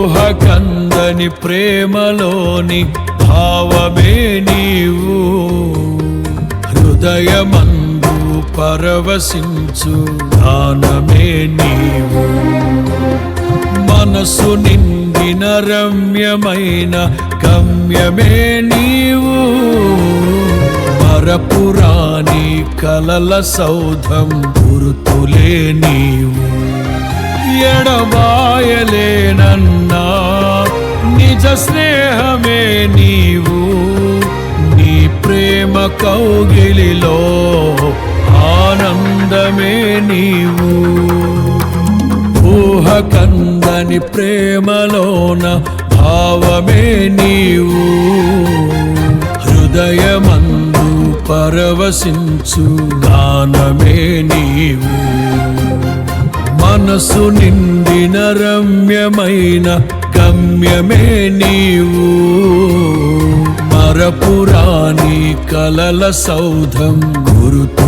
ఊహకందని ప్రేమలోని భావమే నీవు, హృదయమందు పరవశించు గానమే నీవు. మనసు నిండిన రమ్యమైన గమ్యమే నీవు, మరపురాని కలల సౌధం గురుతులే నీవు. ఎడబాయలేనన్నా నిజ స్నేహమే నీవు, నీ ప్రేమ కౌగిలిలో ఆనందమే నీవు. ఊహకందని ప్రేమలోన భావమే నీవు, హృదయమందు పరవశించు గానమే నీవు. మనసు నిండిన రమ్యమైన గమ్యమే నీవు, మరపురాని కలల సౌధం గురుతు